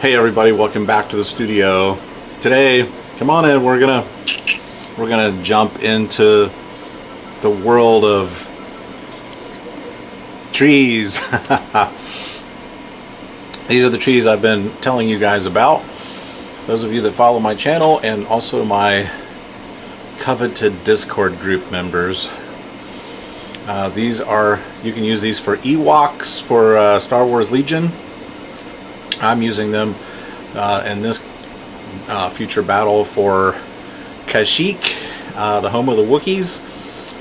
Hey everybody, welcome back to the studio. Today, come on in, we're gonna jump into the world of trees. These are the trees I've been telling you guys about. Those of you that follow my channel and also my coveted Discord group members. You can use these for Ewoks for Star Wars Legion. I'm using them in this future battle for Kashyyyk, the home of the Wookiees.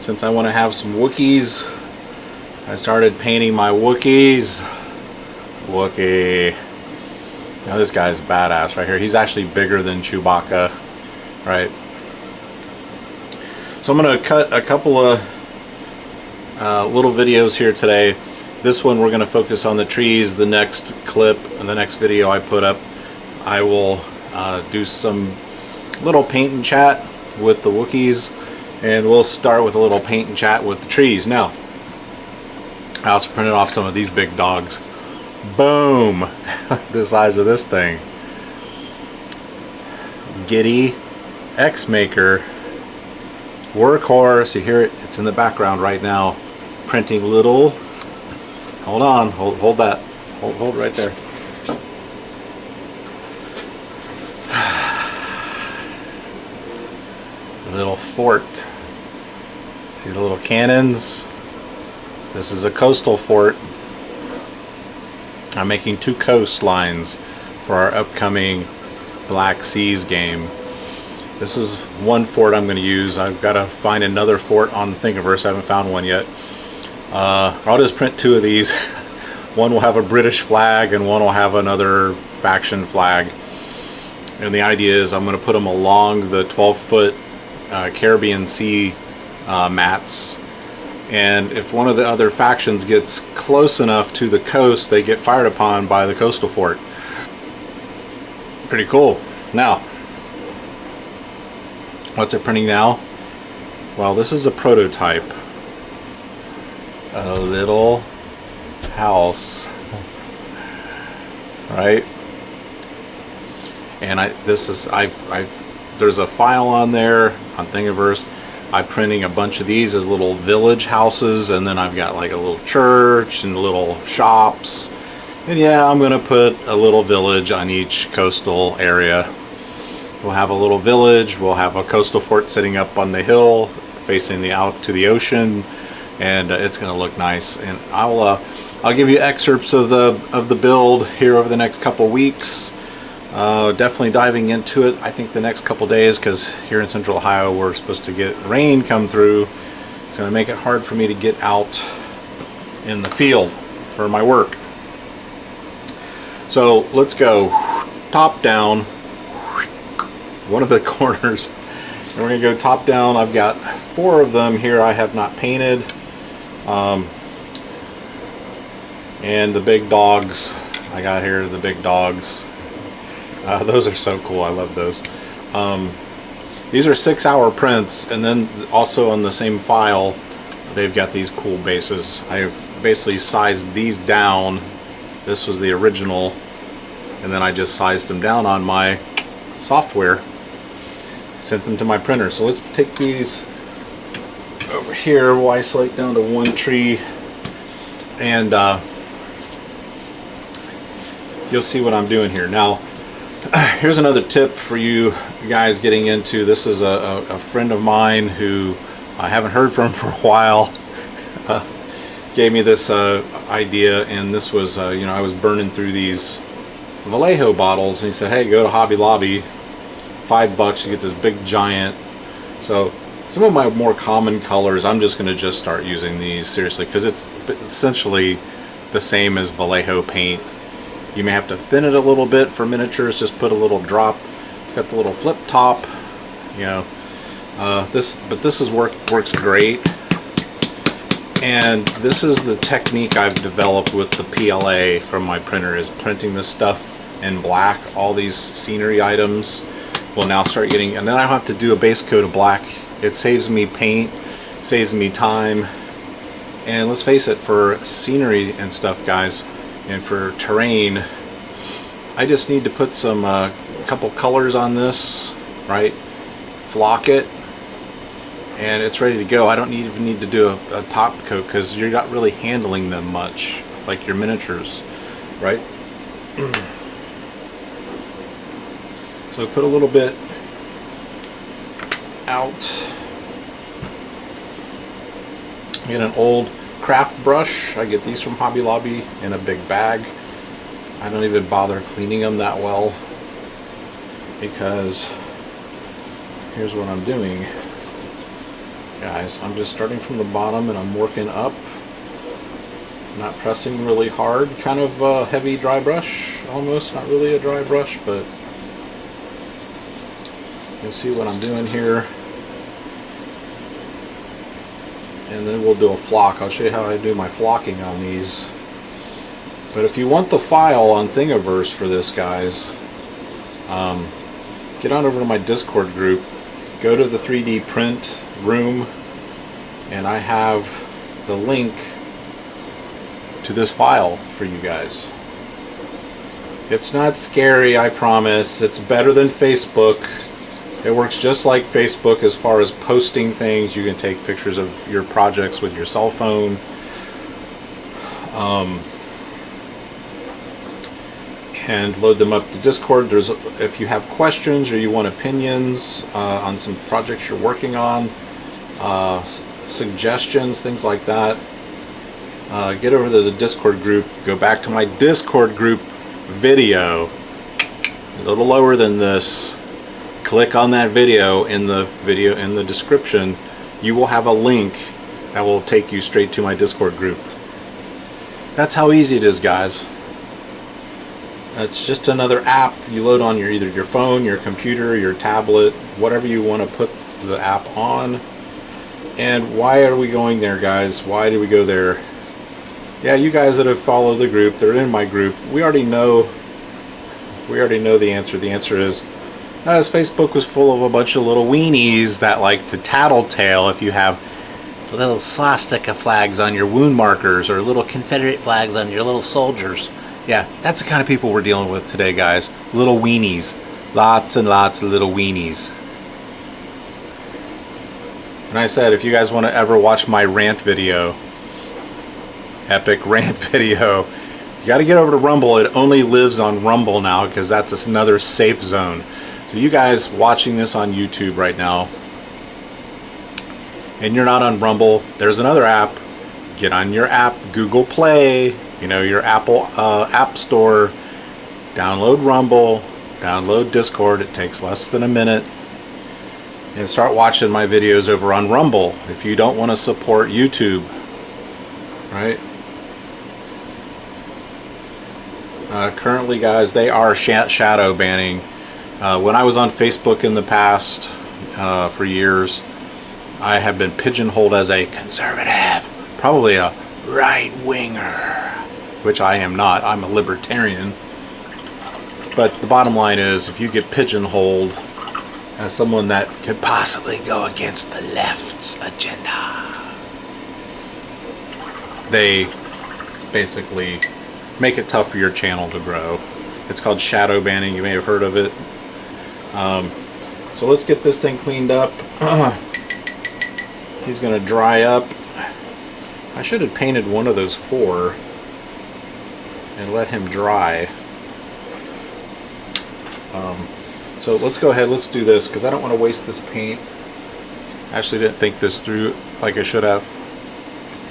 Since I want to have some Wookiees, I started painting my Wookiees. Wookie. Now this guy's badass right here. He's actually bigger than Chewbacca, right? So I'm going to cut a couple of little videos here today. This one we're going to focus on the trees. The next clip and the next video I put up, I will do some little paint and chat with the Wookiees, and we'll start with a little paint and chat with the trees. Now, I also printed off some of these big dogs. Boom! The size of this thing. Giddy, X-Maker, Workhorse. You hear it? It's in the background right now. Printing little. Hold on. Hold that. Hold right there. Little fort. See the little cannons? This is a coastal fort. I'm making 2 coastlines for our upcoming Black Seas game. This is one fort I'm going to use. I've got to find another fort on the Thingiverse. I haven't found one yet. I'll just print 2 of these. One will have a British flag and one will have another faction flag. And the idea is I'm going to put them along the 12-foot Caribbean Sea mats. And if one of the other factions gets close enough to the coast, they get fired upon by the coastal fort. Pretty cool. Now, what's it printing now? Well, this is a prototype. A little house, right? And there's a file on there on Thingiverse. I'm printing a bunch of these as little village houses, and then I've got like a little church and little shops. And yeah, I'm gonna put a little village on each coastal area. We'll have a little village, we'll have a coastal fort sitting up on the hill facing out to the ocean, and it's gonna look nice. And I'll give you excerpts of the build here over the next couple weeks. Definitely diving into it I think the next couple days, because here in Central Ohio we're supposed to get rain come through. It's going to make it hard for me to get out in the field for my work. So let's go top down one of the corners, and we're going to go top down. I've got 4 of them here I have not painted, and the big dogs I got here, the big dogs. Those are so cool. I love those. These are 6-hour prints, and then also on the same file they've got these cool bases. I've basically sized these down. This was the original, and then I just sized them down on my software, sent them to my printer. So let's take these over here. We'll isolate down to 1 tree, and you'll see what I'm doing here. Now, here's another tip for you guys getting into this. Is a friend of mine who I haven't heard from for a while. Gave me this idea, and this was I was burning through these Vallejo bottles, and he said, hey, go to Hobby Lobby, $5 to get this big giant. So some of my more common colors, I'm just going to start using these seriously, because it's essentially the same as Vallejo paint. You may have to thin it a little bit for miniatures, just put a little drop. It's got the little flip top, this works great. And this is the technique I've developed with the PLA from my printer, is printing this stuff in black. All these scenery items will now start getting, and then I don't have to do a base coat of black. It saves me paint, saves me time, and let's face it, for scenery and stuff, guys, and for terrain, I just need to put some couple colors on this, right? Flock it, and it's ready to go. I don't even need to do a top coat because you're not really handling them much like your miniatures, right? So put a little bit out. Get an old craft brush. I get these from Hobby Lobby in a big bag. I don't even bother cleaning them that well because here's what I'm doing, guys. I'm just starting from the bottom and I'm working up, not pressing really hard. Kind of a heavy dry brush, almost. Not really a dry brush, but you'll see what I'm doing here. And then we'll do a flock. I'll show you how I do my flocking on these. But if you want the file on Thingiverse for this, guys, get on over to my Discord group, go to the 3D print room, and I have the link to this file for you guys. It's not scary, I promise. It's better than Facebook. It works just like Facebook as far as posting things. You can take pictures of your projects with your cell phone. And load them up to Discord. If you have questions or you want opinions on some projects you're working on, suggestions, things like that, get over to the Discord group. Go back to my Discord group video, a little lower than this. Click on that video in the description. You will have a link that will take you straight to my Discord group. That's how easy it is, guys. It's just another app you load on either your phone, your computer, your tablet, whatever you want to put the app on. And why are we going there, guys? Why do we go there? Yeah, you guys that have followed the group, they're in my group. We already know the answer. The answer is, as Facebook was full of a bunch of little weenies that like to tattletale if you have little swastika flags on your wound markers or little Confederate flags on your little soldiers. Yeah, that's the kind of people we're dealing with today, guys. Little weenies. Lots and lots of little weenies. And I said, if you guys want to ever watch my rant video, epic rant video, you got to get over to Rumble. It only lives on Rumble now because that's another safe zone. So you guys watching this on YouTube right now, and you're not on Rumble, there's another app. Get on your app, Google Play, your Apple App Store, download Rumble, download Discord. It takes less than a minute. And start watching my videos over on Rumble if you don't want to support YouTube, right? Currently, guys, they are shadow banning. When I was on Facebook in the past, for years, I have been pigeonholed as a conservative, probably a right-winger, which I am not. I'm a libertarian. But the bottom line is, if you get pigeonholed as someone that could possibly go against the left's agenda, they basically make it tough for your channel to grow. It's called shadow banning. You may have heard of it. So let's get this thing cleaned up. He's going to dry up. I should have painted one of those 4 and let him dry. So let's go ahead, let's do this, because I don't want to waste this paint. I actually didn't think this through like I should have.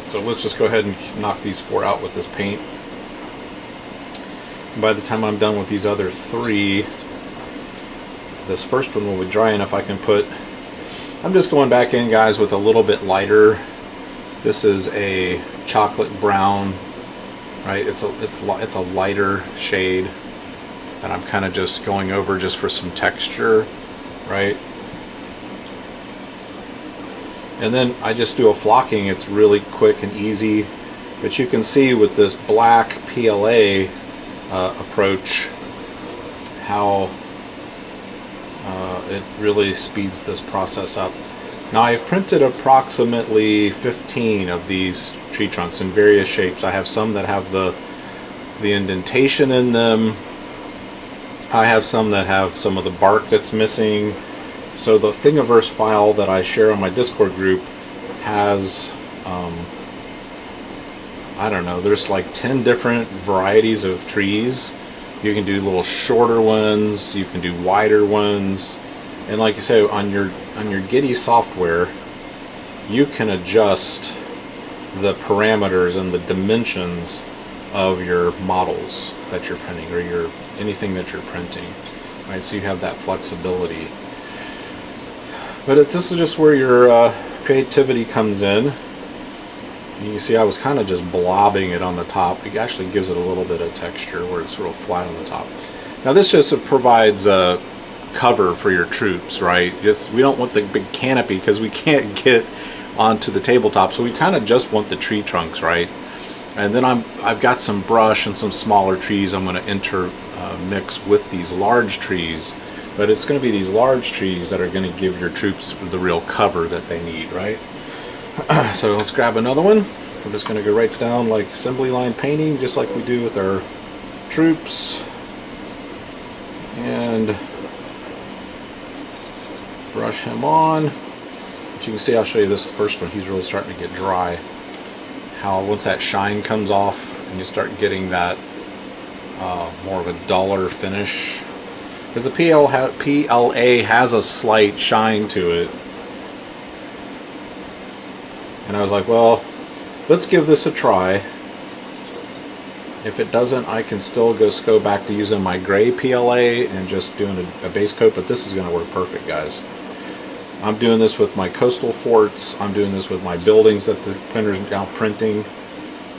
So let's just go ahead and knock these 4 out with this paint. And by the time I'm done with these other 3, this first one will be dry enough I can put... I'm just going back in, guys, with a little bit lighter. This is a chocolate brown, right? It's a lighter shade that I'm kind of just going over just for some texture, right? And then I just do a flocking. It's really quick and easy, but you can see with this black PLA approach how it really speeds this process up. Now I've printed approximately 15 of these tree trunks in various shapes. I have some that have the indentation in them, I have some that have some of the bark that's missing. So the Thingiverse file that I share on my Discord group has, I don't know, there's like 10 different varieties of trees. You can do little shorter ones, you can do wider ones, and like you say, on your Giddy software, you can adjust the parameters and the dimensions of your models that you're printing, or your anything that you're printing, right? So you have that flexibility. But this is just where your creativity comes in. You can see I was kind of just blobbing it on the top. It actually gives it a little bit of texture where it's real flat on the top. Now this just provides a cover for your troops, right? We don't want the big canopy because we can't get onto the tabletop, so we kind of just want the tree trunks, right? And then I've got some brush and some smaller trees I'm going to intermix with these large trees, but it's going to be these large trees that are going to give your troops the real cover that they need, right? So let's grab another one. We're just going to go right down like assembly line painting, just like we do with our troops. And brush him on. But you can see, I'll show you this first one, he's really starting to get dry. How once that shine comes off and you start getting that more of a duller finish. Because the PLA has a slight shine to it. And I was like, well, let's give this a try. If it doesn't, I can still just go back to using my gray PLA and just doing a base coat, but this is going to work perfect, guys. I'm doing this with my coastal forts. I'm doing this with my buildings that the printer's now printing.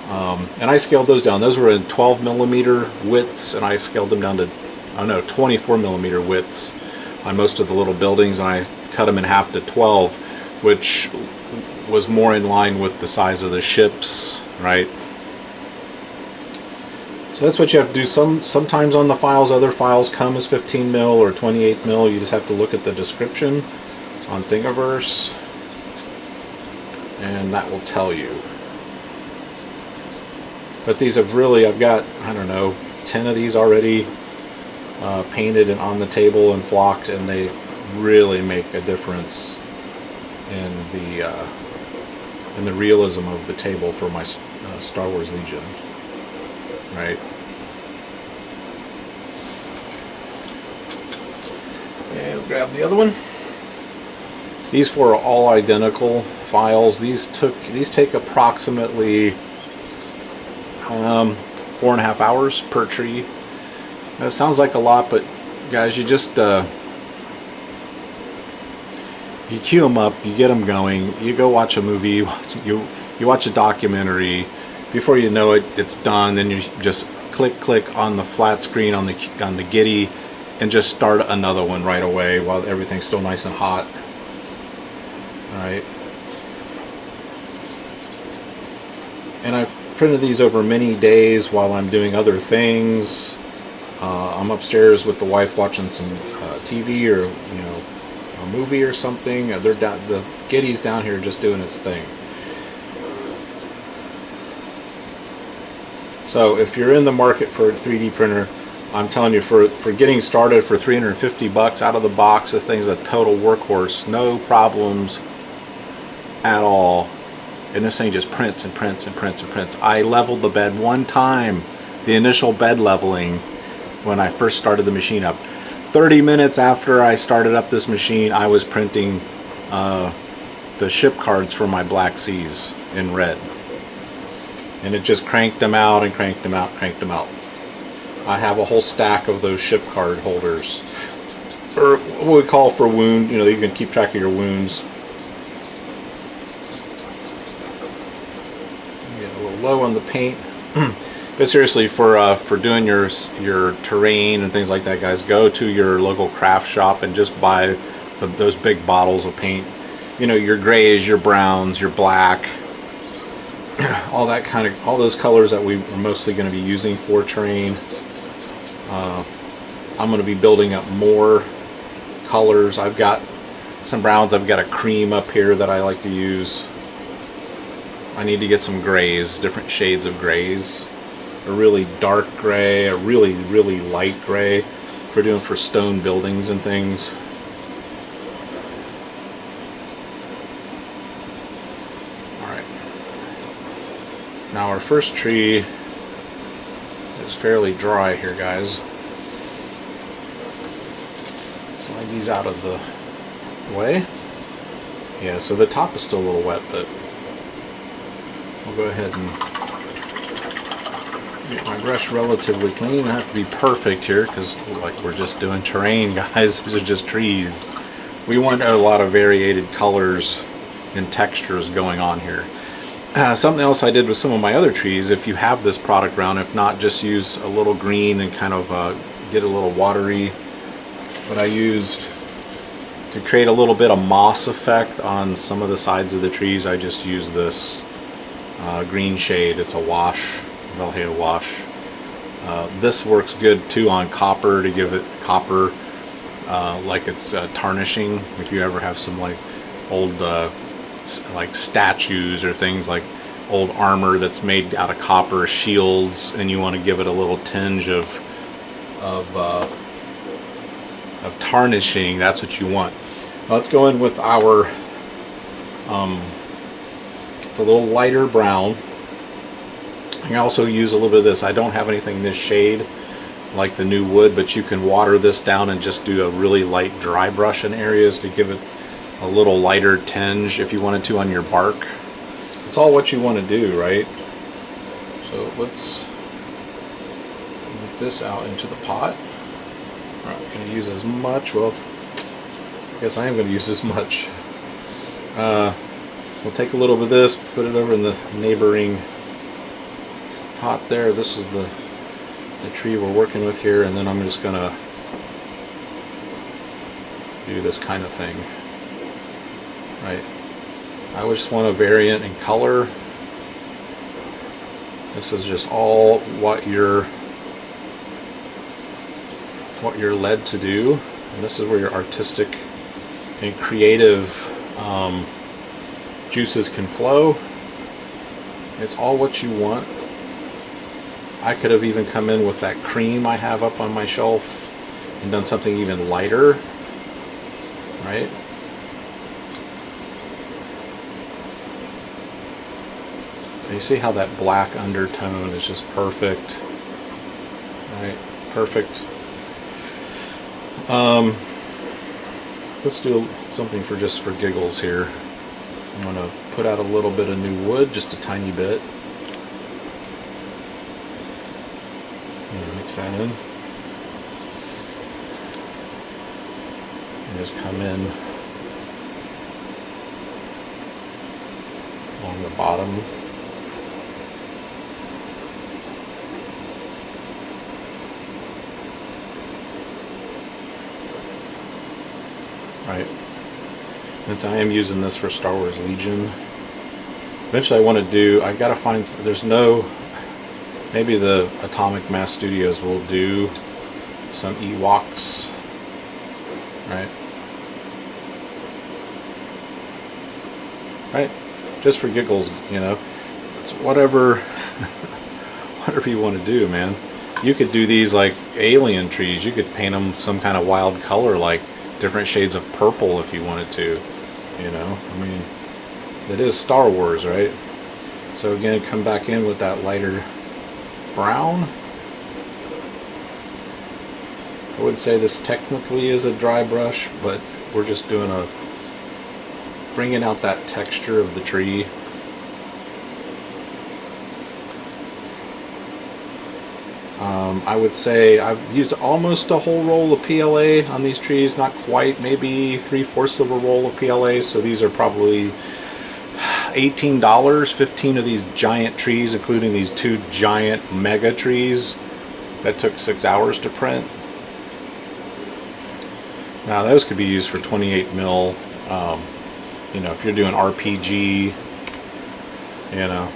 And I scaled those down. Those were in 12 millimeter widths, and I scaled them down to, oh no, 24 millimeter widths on most of the little buildings, and I cut them in half to 12, which was more in line with the size of the ships, right? So that's what you have to do. Sometimes on the files, other files come as 15 mil or 28 mil. You just have to look at the description on Thingiverse, and that will tell you. But these have really, I've got, I don't know, 10 of these already painted and on the table and flocked, and they really make a difference in the realism of the table for my Star Wars Legion, right? And we'll grab the other one. These four are all identical files. These take approximately 4.5 hours per tree. That sounds like a lot, but guys, you just you queue them up, you get them going, you go watch a movie, you watch a documentary. Before you know it, it's done. Then you just click on the flat screen on the Giddy and just start another one right away while everything's still nice and hot. Alright. And I've printed these over many days while I'm doing other things. I'm upstairs with the wife watching some TV or a movie or something. The Giddy's down here just doing its thing. So if you're in the market for a 3D printer, I'm telling you, for getting started for 350 bucks out of the box, this thing's a total workhorse, no problems at all. And this thing just prints and prints and prints and prints. I leveled the bed one time, the initial bed leveling, when I first started the machine up. 30 minutes after I started up this machine, I was printing the ship cards for my Black Seas in red. And it just cranked them out and cranked them out, cranked them out. I have a whole stack of those ship card holders, or what we call for wound. You can keep track of your wounds. Get a little low on the paint, but seriously, for doing your terrain and things like that, guys, go to your local craft shop and just buy those big bottles of paint. Your grays, your browns, your black. All those colors that we are mostly going to be using for terrain. I'm going to be building up more colors. I've got some browns. I've got a cream up here that I like to use. I need to get some grays, different shades of grays. A really dark gray, a really, really light gray. for doing for stone buildings and things. Alright. Now our first tree is fairly dry here, guys. Slide these out of the way. Yeah, so the top is still a little wet, but I'll go ahead and get my brush relatively clean. I have to be perfect here because like we're just doing terrain, guys. These are just trees. We want a lot of variated colors and textures going on here. Something else I did with some of my other trees, if you have this product around, if not, just use a little green and kind of get a little watery. What I used to create a little bit of moss effect on some of the sides of the trees, I just used this green shade. It's a wash, Vallejo wash. This works good too on copper, to give it copper like it's tarnishing. If you ever have some like old like statues or things, like old armor that's made out of copper, shields, and you want to give it a little tinge of tarnishing, that's what you want. Now let's go in with our it's a little lighter brown. I can also use a little bit of this. I don't have anything this shade like the new wood, but you can water this down and just do a really light dry brush in areas to give it a little lighter tinge if you wanted to on your bark. It's all what you want to do, right? So let's move this out into the pot. I'm not going to use as much. Well, I guess I am going to use as much. We'll take a little bit of this, put it over in the neighboring pot there. This is the tree we're working with here, and then I'm just going to do this kind of thing. Right. I just want a variant in color. This is just all what you're led to do, and this is where your artistic and creative juices can flow. It's all what you want. I could have even come in with that cream I have up on my shelf and done something even lighter, right? You see how that black undertone is just perfect, right? Perfect. Let's do something just for giggles here. I'm going to put out a little bit of new wood, just a tiny bit. Mix that in. And just come in along the bottom. Right. Since I am using this for Star Wars Legion, eventually I want to do, I've got to find, there's no, maybe the Atomic Mass Studios will do some Ewoks, right? Right? Just for giggles, you know. It's whatever, whatever you want to do, man. You could do these like alien trees. You could paint them some kind of wild color, like different shades of purple if you wanted to, you know. I mean, it is Star Wars, right? So again, come back in with that lighter brown. I wouldn't say this technically is a dry brush, but we're just doing bringing out that texture of the tree. I would say I've used almost a whole roll of PLA on these trees, not quite, maybe 3/4 of a roll of PLA, so these are probably $18, 15 of these giant trees, including these 2 giant mega trees that took 6 hours to print. Now those could be used for 28 mil, you know, if you're doing RPG, you know.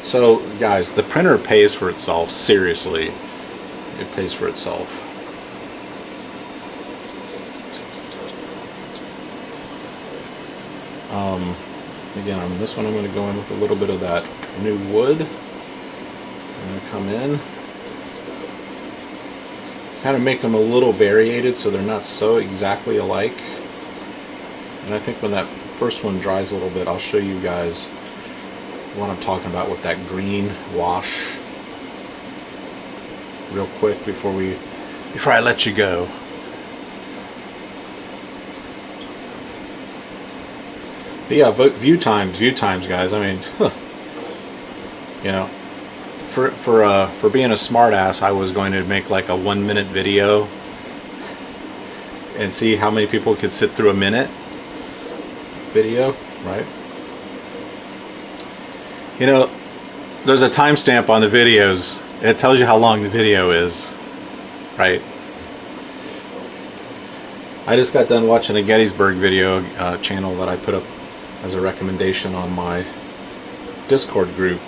So guys, the printer pays for itself, seriously. It pays for itself. Again, on this one I'm going to go in with a little bit of that new wood. I'm going to come in. kind of make them a little variated so they're not so exactly alike. And I think when that first one dries a little bit, I'll show you guys what I'm talking about with that green wash real quick before I let you go. But yeah, view times, guys. I mean, you know, for being a smartass, I was going to make like a 1-minute video and see how many people could sit through a minute video, right? You know, there's a timestamp on the videos. It tells you how long the video is, right? I just got done watching a Gettysburg video channel that I put up as a recommendation on my Discord group,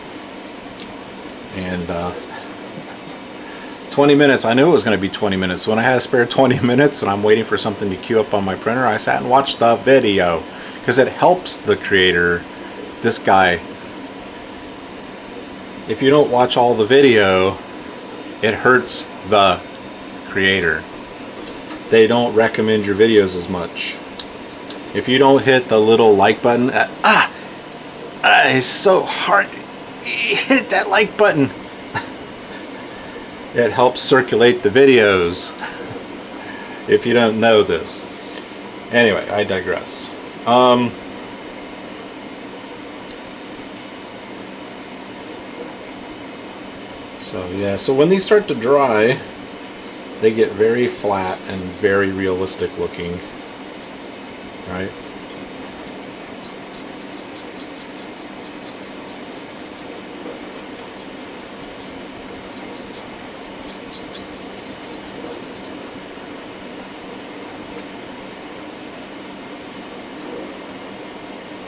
and 20 minutes. I knew it was going to be 20 minutes. So when I had a spare 20 minutes and I'm waiting for something to queue up on my printer, I sat and watched the video because it helps the creator, this guy. If you don't watch all the video, it hurts the creator. They don't recommend your videos as much. If you don't hit the little like button, it's so hard to hit that like button. It helps circulate the videos. If you don't know this. Anyway, I digress. So yeah, so when these start to dry, they get very flat and very realistic looking, right?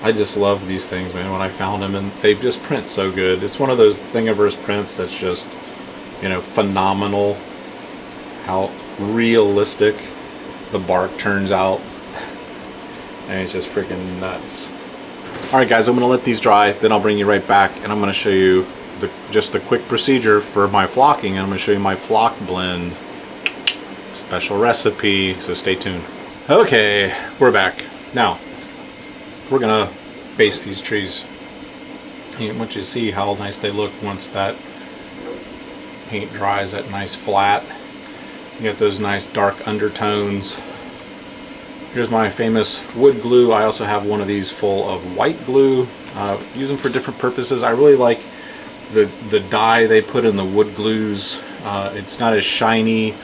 I just love these things, man, when I found them, and they just print so good. It's one of those Thingiverse prints that's just, you know, phenomenal how realistic the bark turns out. And it's just freaking nuts. Alright guys, I'm going to let these dry, then I'll bring you right back, and I'm going to show you just the quick procedure for my flocking, and I'm going to show you my flock blend. Special recipe, so stay tuned. Okay, we're back. Now, we're gonna base these trees. I want you to see how nice they look once that paint dries, that nice flat. You get those nice dark undertones. Here's my famous wood glue. I also have one of these full of white glue. Use them for different purposes. I really like the dye they put in the wood glues. It's not as shiny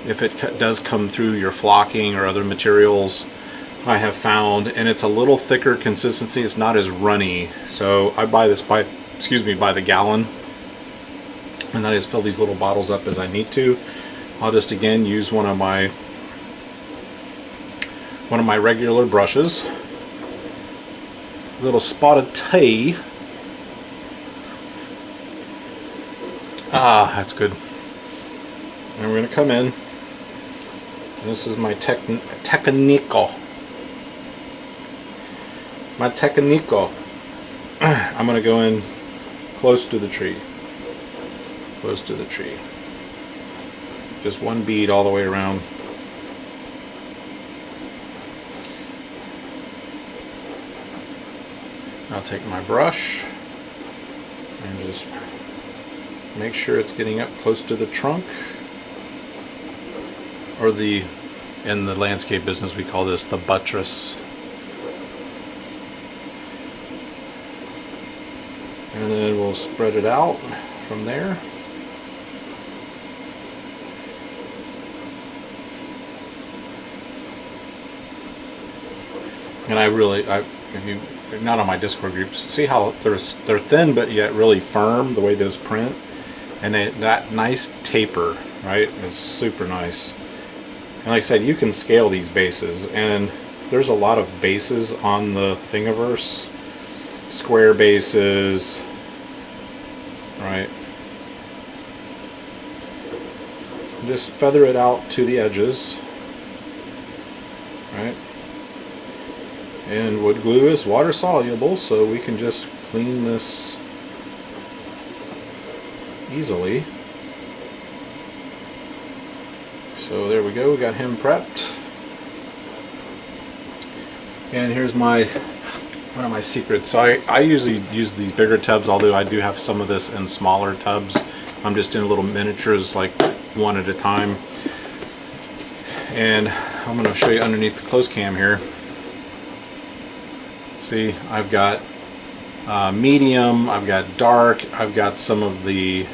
if it does come through your flocking or other materials, I have found, and it's a little thicker consistency. It's not as runny. So I buy this by the gallon, and I just fill these little bottles up as I need to. I'll just again use one of my regular brushes, a little spotted tea. Ah, that's good. And we're going to come in. This is my Technico. I'm going to go in close to the tree. Close to the tree. Just one bead all the way around. I'll take my brush and just make sure it's getting up close to the trunk, or in the landscape business we call this the buttress. And then we'll spread it out from there. And if you're not on my Discord groups, see how they're thin but yet really firm, the way those print, and that nice taper, right? It's super nice. And like I said, you can scale these bases, and there's a lot of bases on the Thingiverse, square bases, right? Just feather it out to the edges, right? And wood glue is water soluble, so we can just clean this easily. So there we go, we got him prepped. And here's one of my secrets. So I usually use these bigger tubs, although I do have some of this in smaller tubs. I'm just in little miniatures, like one at a time. And I'm going to show you underneath the close cam here. See, I've got medium, I've got dark, I've got some of the,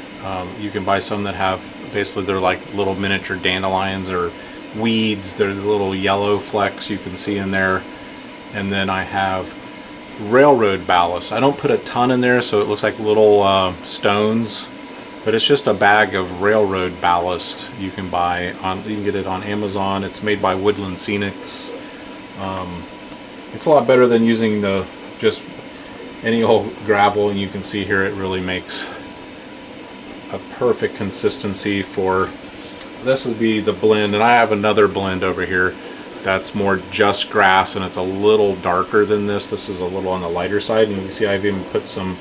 you can buy some that have, basically they're like little miniature dandelions or weeds. They're the little yellow flecks you can see in there. And then I have railroad ballast. I don't put a ton in there so it looks like little stones, but it's just a bag of railroad ballast you can buy on, you can get it on Amazon. It's made by Woodland Scenics. It's a lot better than using the just any old gravel, and you can see here it really makes a perfect consistency for, this would be the blend, and I have another blend over here that's more just grass, and it's a little darker than this. This is a little on the lighter side, and you can see I've even put some,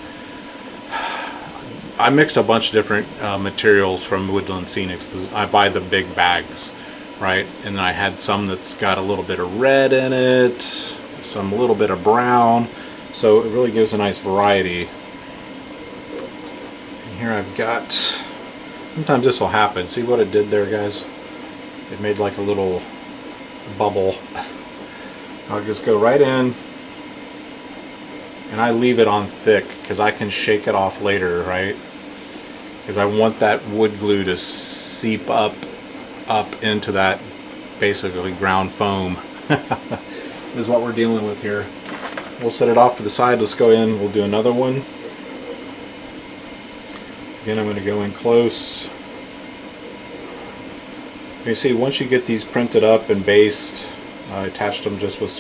I mixed a bunch of different materials from Woodland Scenics. I buy the big bags, right? And then I had some that's got a little bit of red in it, some little bit of brown, so it really gives a nice variety. And here I've got, sometimes this will happen. See what it did there, guys? It made like a little bubble. I'll just go right in, and I leave it on thick because I can shake it off later, right? Because I want that wood glue to seep up into that basically ground foam. This is what we're dealing with here. We'll set it off to the side. Let's go in, we'll do another one. Again, I'm going to go in close. You see, once you get these printed up and based, I attached them just with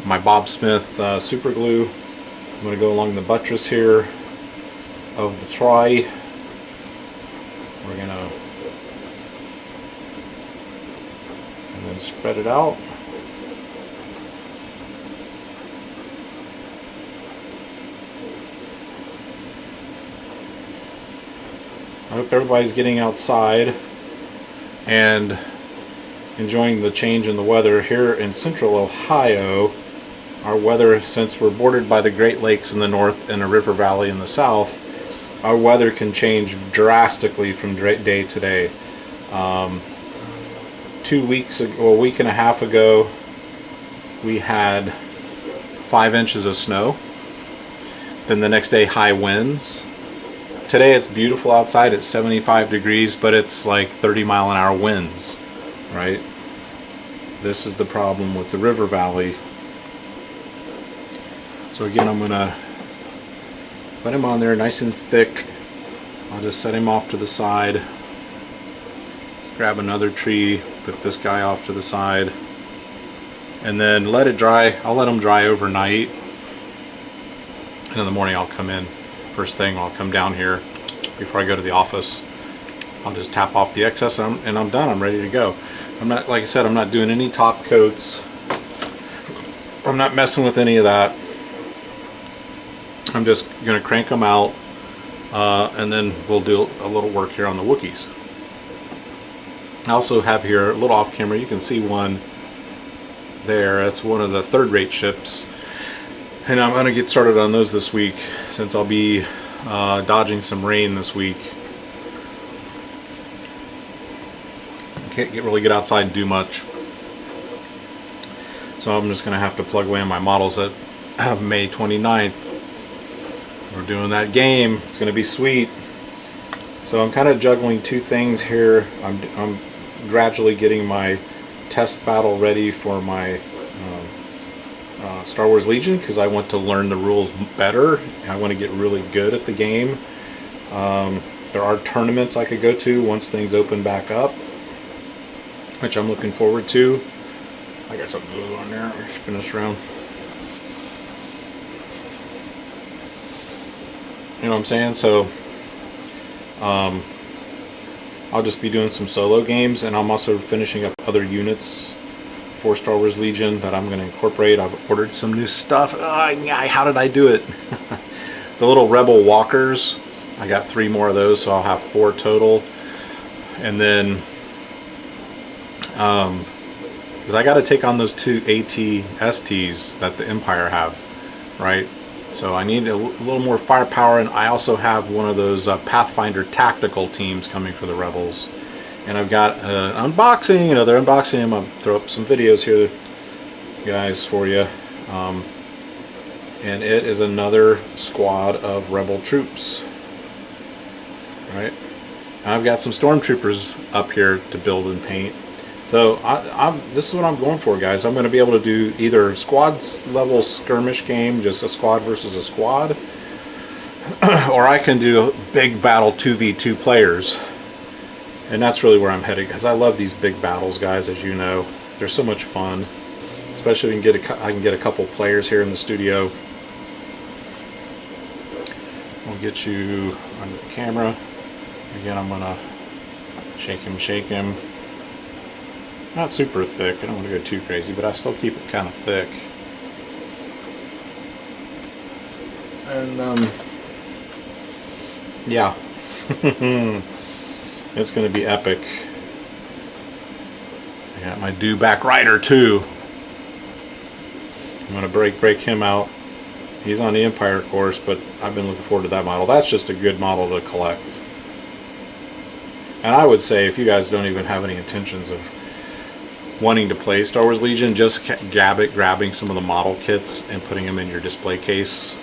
my Bob Smith super glue. I'm going to go along the buttress here of the try. We're going to, and then spread it out. I hope everybody's getting outside and enjoying the change in the weather. Here in central Ohio, our weather, since we're bordered by the Great Lakes in the north and a river valley in the south, our weather can change drastically from day to day. 2 weeks ago, a week and a half ago, we had 5 inches of snow. Then the next day, high winds. Today it's beautiful outside, it's 75 degrees, but it's like 30-mile-an-hour winds, right? This is the problem with the river valley. So again, I'm going to put him on there nice and thick. I'll just set him off to the side. Grab another tree, put this guy off to the side, and then let it dry. I'll let him dry overnight, and in the morning I'll come in. First thing, I'll come down here before I go to the office. I'll just tap off the excess, and I'm done. I'm ready to go. I'm not, like I said, I'm not doing any top coats. I'm not messing with any of that. I'm just going to crank them out, and then we'll do a little work here on the Wookiees. I also have here a little off camera. You can see one there. That's one of the third-rate ships. And I'm going to get started on those this week, since I'll be dodging some rain this week. Can't really get outside and do much. So I'm just going to have to plug away on my models at May 29th. We're doing that game. It's going to be sweet. So I'm kind of juggling two things here. I'm gradually getting my test battle ready for my Star Wars Legion, because I want to learn the rules better. I want to get really good at the game. There are tournaments I could go to once things open back up, which I'm looking forward to. I got some glue on there. I'll spin this around. You know what I'm saying? So I'll just be doing some solo games, and I'm also finishing up other units for Star Wars Legion that I'm going to incorporate. I've ordered some new stuff. How did I do it? The little Rebel walkers, I got 3 more of those, so I'll have 4 total. And then Because I got to take on those 2 AT-STs that the Empire have, right? So I need a little more firepower, and I also have one of those Pathfinder tactical teams coming for the Rebels. And I've got unboxing, another unboxing. I'll throw up some videos here, guys, for you. And it is another squad of Rebel troops, right? And I've got some stormtroopers up here to build and paint. So this is what I'm going for, guys. I'm going to be able to do either squad level skirmish game, just a squad versus a squad, or I can do a big battle 2v2 players. And that's really where I'm headed, because I love these big battles, guys. As you know, they're so much fun, especially if I can get a couple players here in the studio. We'll get you on the camera. Again, I'm going to shake him. Not super thick, I don't want to go too crazy, but I still keep it kind of thick. And, yeah. It's going to be epic. I got my dewback rider, too. I'm going to break him out. He's on the Empire course, but I've been looking forward to that model. That's just a good model to collect. And I would say, if you guys don't even have any intentions of wanting to play Star Wars Legion, just grabbing some of the model kits and putting them in your display case.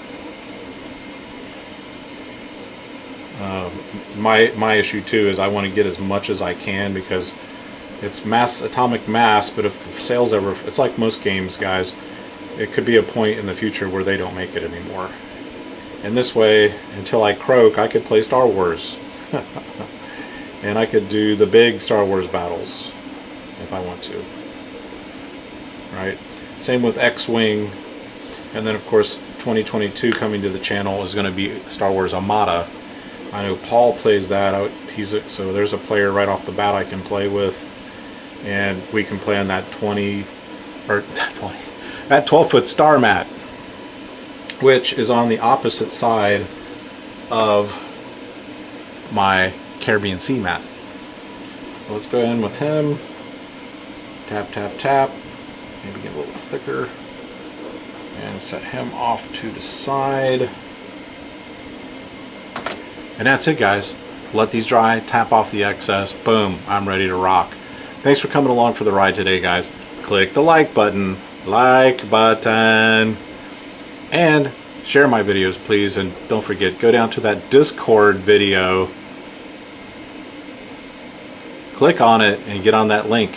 My issue too is I want to get as much as I can, because it's atomic mass, but if sales ever, it's like most games, guys, it could be a point in the future where they don't make it anymore. And this way, until I croak, I could play Star Wars. And I could do the big Star Wars battles if I want to, right? Same with X-Wing, and then of course 2022 coming to the channel is going to be Star Wars Armada. I know Paul plays that. So there's a player right off the bat I can play with, and we can play on that 12-foot star mat, which is on the opposite side of my Caribbean Sea mat. So let's go in with him. Tap, tap, tap. Maybe get a little thicker. And set him off to the side. And that's it, guys. Let these dry, tap off the excess. Boom, I'm ready to rock. Thanks for coming along for the ride today, guys. Click the like button. And share my videos, please. And don't forget, go down to that Discord video. Click on it and get on that link.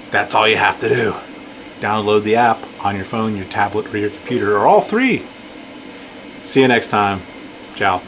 That's all you have to do. Download the app on your phone, your tablet, or your computer, or all three. See you next time. Ciao.